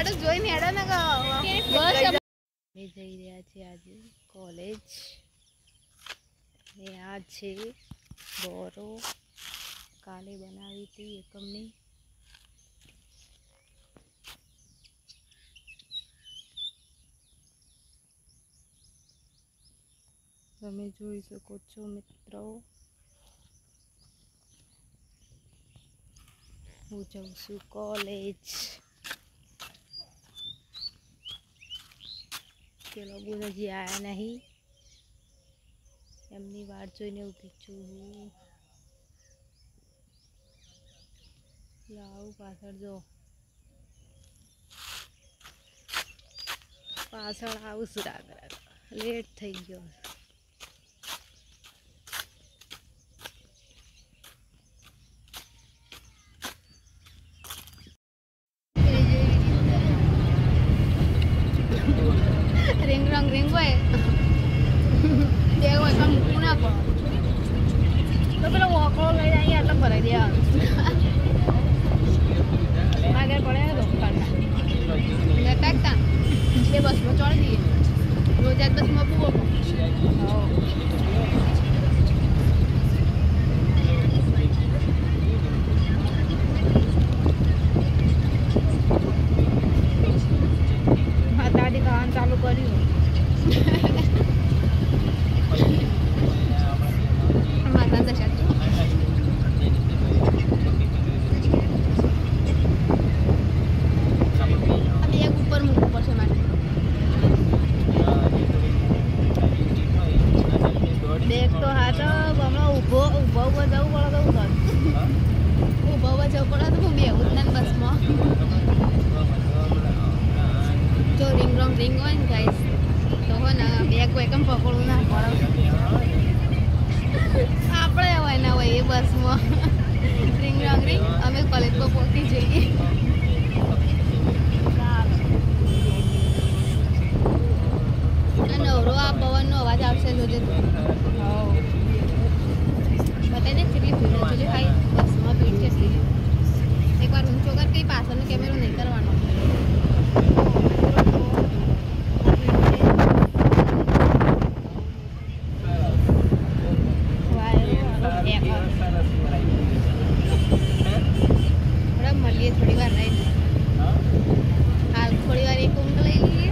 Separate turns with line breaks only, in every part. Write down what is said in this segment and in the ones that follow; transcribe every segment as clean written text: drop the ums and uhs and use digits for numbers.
હેડો જોઈને હેડો ને બસ અમે જઈ રહ્યા છીએ આજે કોલેજ ને આ છે બોરો કાલે બનાવી હતી એકમની તમે જોઈ શકો છો મિત્રો હું જાઉં છું કોલેજ તે લોકો હજી આવ્યા નહીં એમની વાટ જોઈને ઊભી છું હું લાવ પાછળ જો પાછળ આવું છું રાગ લેટ થઈ ગયો रिंग रंग रिंग हुए देखो ऐसा मुंह ना पड़ो तो पेलो वॉकरो ले जाएंगे आटला भराई दिया आगे पड़े तो काटा टाकता ये बस में चढ़ दिए रोज आज बस में पूछो चालू करी ऊपर मूकવું પડશે મારે દેખ તો હા તો હમણાં ઊભો જવું પડે તો ઊભો જવું પડે તો હું બેહું જ ને બસમાં जो रिंग रंग रिंग हो गाइस तो हो ना बैग को एकम पकड़ू ना पड़े આપણે હોય ના હોય એ બસમાં रिंग रंग रिंग અમે કોલેજ પર પહોંચી જઈએ નવરો આ પવનનો અવાજ આવશે જોજે બતાવી દે કેટલી ભીડ જોજે ભાઈ બસમાં ભીડ કેટલી એકવાર ઊંચો કર કે પાછળનો કેમેરો નહીં કરવાનો મળીએ થોડી વાર રહીને હાલ થોડી વાર એક ઊંઘ લઈ લઈએ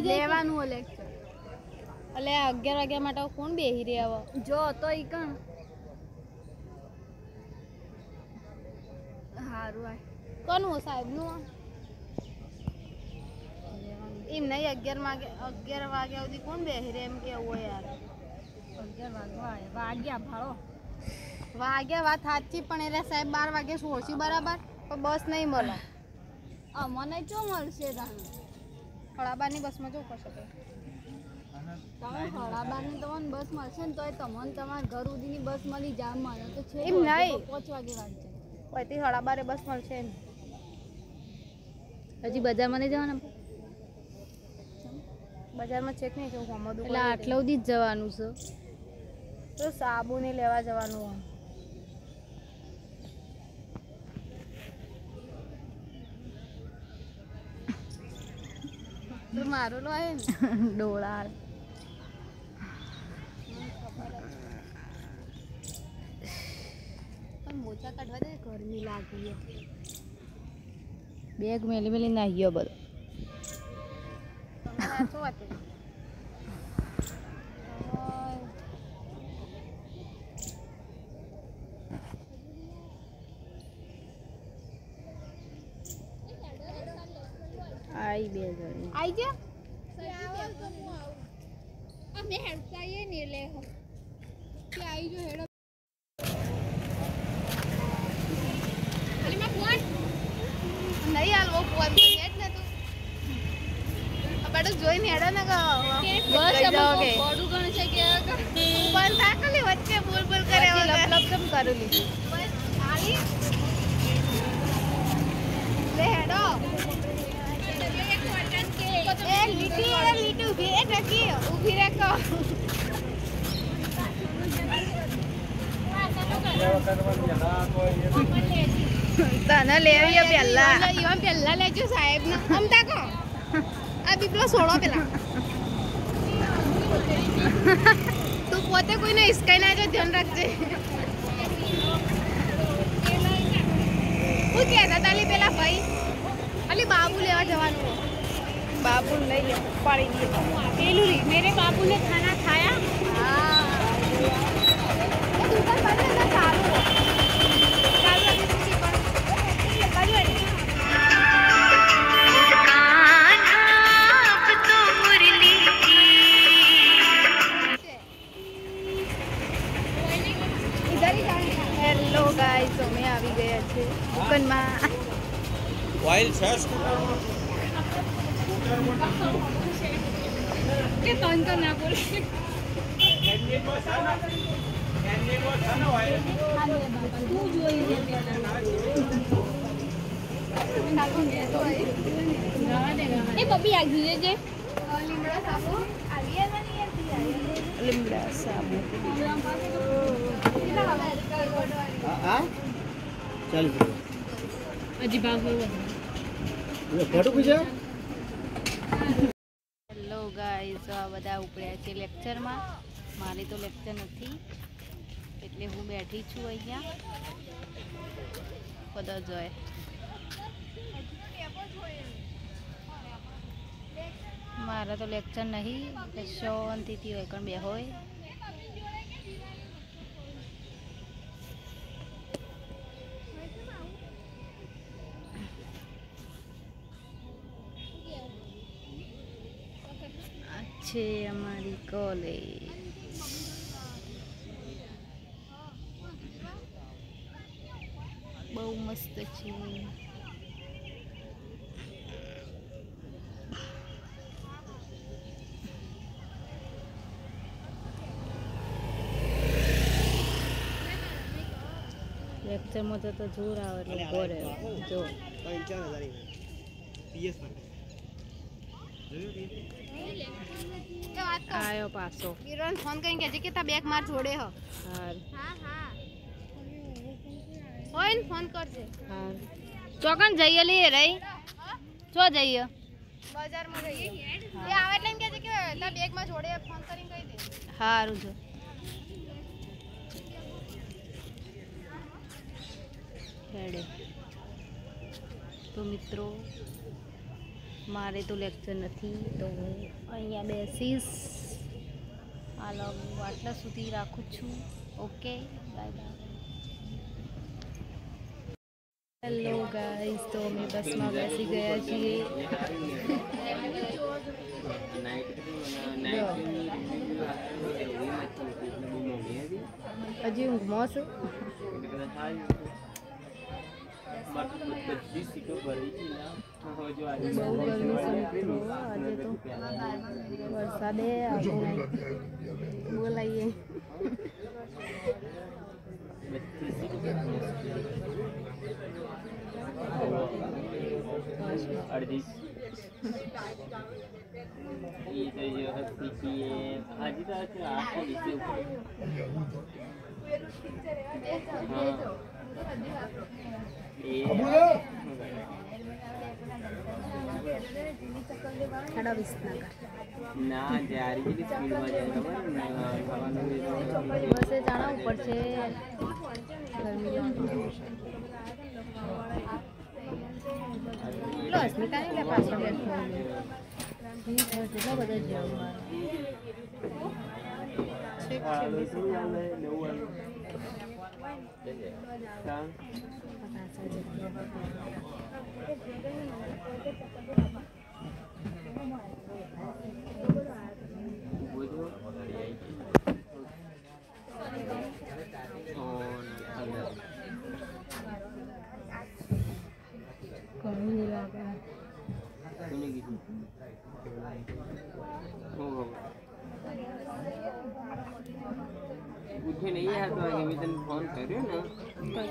લેવાનું લેક્ચર એટલે 11 વાગ્યા માટે કોણ બેહી રહ્યા હવે જો તો ઈ કણ હારું આ કોનું સાહેબ નું એમ નહીં 11 વાગ્યા સુધી કોણ બેહી રહે એમ કેવું યાર 11 વાગ્યા ભાળો વાગ્યા વાત સાચી પણ એટલે સાહેબ 12 વાગે સોળસી બરાબર પણ બસ નહીં મળે મને ચો મળશે હળાબાની બસમાં જવું પડશે તમે હળાબાની તમને બસ મળશે ને તો તમને તમારા ઘર સુધીની બસ મળી જામ મળે તો છે એમ નહીં 5 વાગે વાગશે પછી હળાબારે બસ મળશે ને હજી બજારમાં નહીં જવાના બજારમાં ચેક નહીં કેવું હમણાં એટલે આટલા સુધી જ જવાનું છે તો સાબુ ને લેવા જવાનું તો મારો લો આવે ને ડોળા પણ મોચા કાઢવા દે ગરમી લાગી બેગ મેલી મેલી નાહી ગયો બધો શું વાત आई बे जणी आई जा અમે હેડતા એ ને લે હો કે आई जो हेड अरे मैं फोन नहीं यार वो फोन तो नेट ना तू કરું લીધું લે હેડો એ લીટી ઉભી એ ટકી ઉભી રે કો તને લેવી પેલા ઈવન પેલા લેજો સાહેબ ને અમતા કો આ બીપલો છોડો પેલા તું પોતે કોઈને ઈસકાઈ ના જો ધ્યાન રાખજે હું કહેતા તાલી પેલા ભાઈ અલી બાબુ લેવા જવાનું बाबू नहीं ले पाड़ी दिए पेलू री मेरे बाबू ने खाना खाया हां ये दुकान बंद है ना चालू चालू अभी किसी पर बाजू कान्हा अब तो मुरली इधर ही जाना हेलो गाइस तो मैं આવી ગયા છે દુકાનમાં
વાઇલ સર્ચ
કે તન તો ના બોલે તું જોઈ લે એ બબી આ ગઈ છે લીમડા સાબુ આવીએ ને લીમડા સાબુ
હા ચાલ
હજી ભાગ
ફોટો પૂછ્યો
હેલો ગાઈસ આ બધા ઉપડ્યા છે લેક્ચરમાં મારી તો લેક્ચર નથી એટલે હું બેઠી છું અહીંયા બધા જોય મારા તો લેક્ચર નહીં શાંતિથી હોય પણ બે હોય છે અમારી કોલેજ બહુ મસ્ત છે લેક્ચરમાં તો જોર આવે એટલે ઉભો રહ્યો જો આયો પાછો વિરન ફોન કરીને કહેજે કે તા બેગ માર જોડે હ હા હા હોય ને ફોન કરજે હા ચોકન જઈએ લે રહી ચો જઈએ બજારમાં જઈએ એ આવે એટલે એમ કહેજે કે તા બેગ માં જોડે ફોન કરીને કહી દે હારું જો હેડે તો મિત્રો મારે તો લેક્ચર નથી તો હું અહીંયા બેસીશ હાલો આટલા સુધી રાખું છું okay bye bye hello guys તો અમે બસમાં બેસી ગયા છીએ હજી ઊંઘમાં છું બહુ ગરમી છે આજે તો વરસાદે બોલાઈએ
ના જારી જેટલી સ્પીડમાં જાય ખબર
બસે જાણા ઉપર છે ગરમી લો અસ્મિતા ને પાછળ બેઠો કેટલા બધા જવા
उठे नहीं है 8 વાગે મેં તને ફોન કર્યો ને